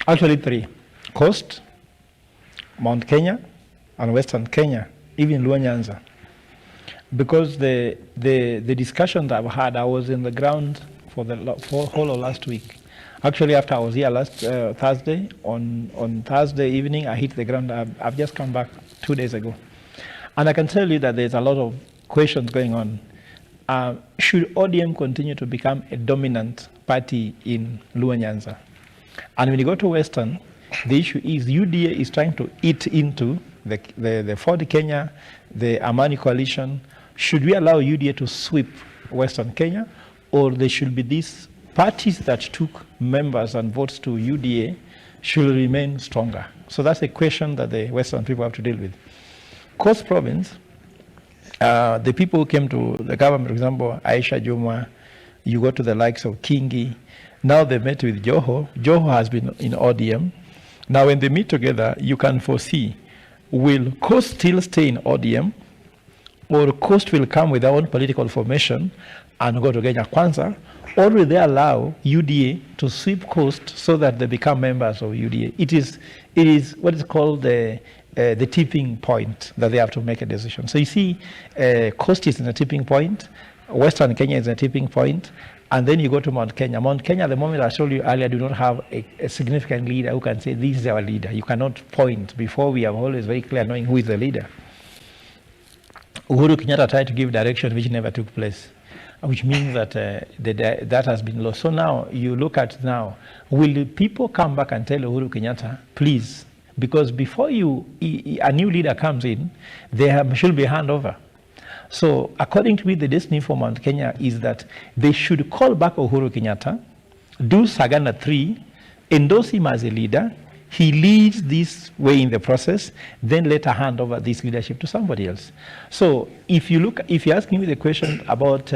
Actually three: Coast, Mount Kenya, and Western Kenya, even Luo Nyanza. Because the discussion that I've had, I was in the ground for the whole of last week. Actually, after I was here last Thursday, on Thursday evening, I hit the ground. I've just come back 2 days ago. And I can tell you that there's a lot of questions going on. Should ODM continue to become a dominant party in Luo Nyanza? And when you go to Western, the issue is UDA is trying to eat into the Ford Kenya, the Amani coalition. Should we allow UDA to sweep Western Kenya, or there should be these parties that took members and votes to UDA should remain stronger? So that's a question that the Western people have to deal with. Coast Province, the people who came to the government, for example, Aisha Jumwa, you go to the likes of Kingi, now they met with Joho. Joho has been in ODM. Now when they meet together, you can foresee, will Coast still stay in ODM, or Coast will come with their own political formation and go to Kenya Kwanza, or will they allow UDA to sweep Coast so that they become members of UDA? It is what is called the tipping point that they have to make a decision. So you see, Coast is in a tipping point, Western Kenya is in a tipping point, and then you go to Mount Kenya. Mount Kenya, at the moment I told you earlier, do not have a significant leader who can say, this is our leader. You cannot point. Before, we are always very clear knowing who is the leader. Uhuru Kenyatta tried to give direction which never took place, which means that that has been lost. So now, you look at now, will people come back and tell Uhuru Kenyatta, please, because before a new leader comes in, there should be a handover. So according to me, the destiny for Mount Kenya is that they should call back Uhuru Kenyatta, do Sagana 3, endorse him as a leader, he leads this way in the process, then later hand over this leadership to somebody else. So if you ask me the question about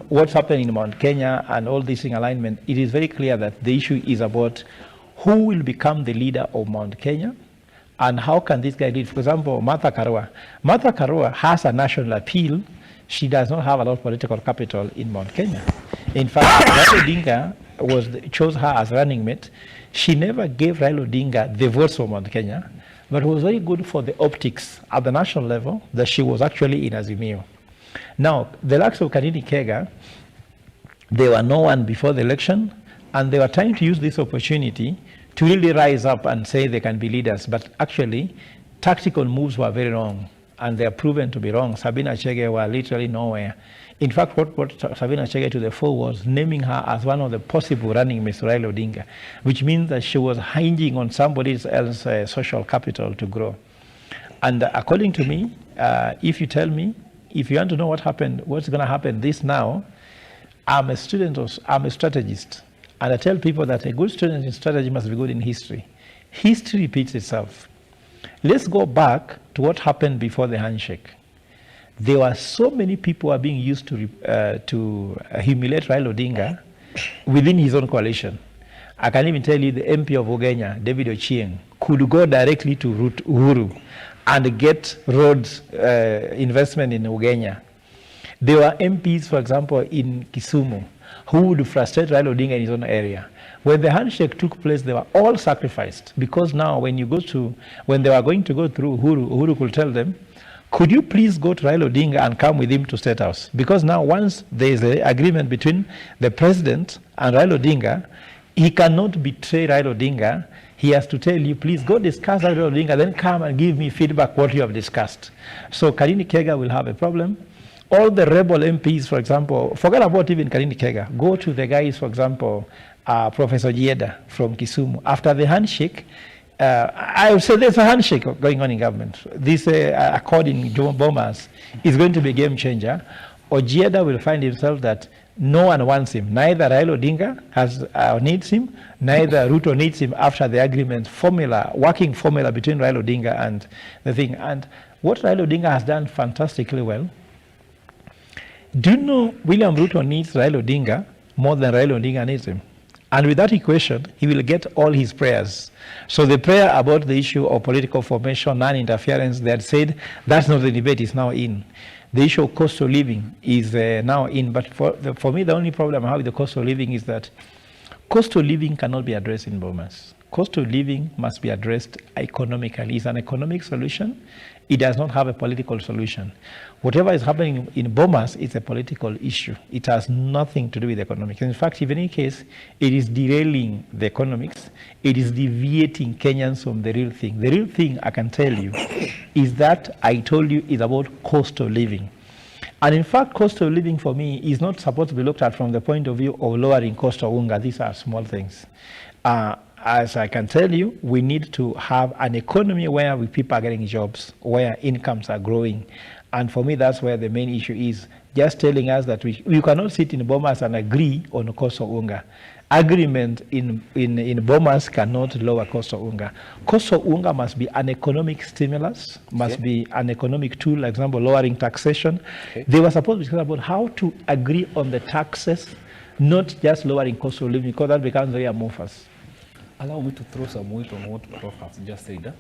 what's happening in Mount Kenya and all this in alignment, it is very clear that the issue is about who will become the leader of Mount Kenya, and how can this guy lead? For example, Martha Karua. Martha Karua has a national appeal. She does not have a lot of political capital in Mount Kenya. In fact, Raila Odinga chose her as running mate. She never gave Raila Odinga the votes for Mount Kenya, but it was very good for the optics at the national level that she was actually in Azimio. Now, the likes of Kanini Kega, they were no one before the election, and they were trying to use this opportunity to really rise up and say they can be leaders, but actually tactical moves were very wrong, and they are proven to be wrong. Sabina Chege were literally nowhere. In fact, what brought Sabina Chege to the fore was naming her as one of the possible running mates Raila Odinga, which means that she was hinging on somebody else's social capital to grow. And according to me, if you tell me, if you want to know what happened, what's going to happen this now, I'm a strategist. And I tell people that a good student in strategy must be good in history. History repeats itself. Let's go back to what happened before the handshake. There were so many people who are being used to humiliate Raila Odinga within his own coalition. I can even tell you the MP of Ugenya, David Ochieng, could go directly to Uhuru and get roads investment in Ugenya. There were MPs, for example, in Kisumu, who would frustrate Raila Odinga in his own area. When the handshake took place, they were all sacrificed, because now when they were going to go through Uhuru could tell them, could you please go to Raila Odinga and come with him to State House? Because now once there is an agreement between the president and Raila Odinga, he cannot betray Raila Odinga. He has to tell you, please go discuss Raila Odinga, then come and give me feedback what you have discussed. So Kanini Kega will have a problem. All the rebel MPs, for example, forget about even Kanini Kega. Go to the guys, for example, Professor Jieda from Kisumu. After the handshake, I would say there's a handshake going on in government. This, according to Bomas, is going to be a game changer. Ojieda will find himself that no one wants him. Neither Raila Odinga needs him, neither Ruto needs him after the agreement working formula between Raila Odinga and the thing. And what Raila Odinga has done fantastically well. Do you know William Ruto needs Raila Odinga more than Raila Odinga needs him? And with that equation, he will get all his prayers. So the prayer about the issue of political formation, non-interference, they had said that's not the debate, is now in. The issue of cost of living is now in. But for me, the only problem I have with the cost of living is that Cost of living cannot be addressed in Bomas. Cost of living must be addressed economically. It's an economic solution. It does not have a political solution. Whatever is happening in Bomas is a political issue. It has nothing to do with economics. In fact, in any case, it is derailing the economics. It is deviating Kenyans from the real thing. The real thing, I can tell you, is that I told you is about cost of living. And in fact, cost of living for me is not supposed to be looked at from the point of view of lowering cost of unga. These are small things. As I can tell you, we need to have an economy where people are getting jobs, where incomes are growing. And for me, that's where the main issue is. Just telling us that we cannot sit in Bomas and agree on cost of unga. Agreement in Bomas cannot lower cost of unga. Cost of unga must be an economic stimulus, must be an economic tool, for example, lowering taxation. They were supposed to discuss about how to agree on the taxes, not just lowering cost of living, because that becomes very amorphous. Allow me to throw some weight on what Prof has just said.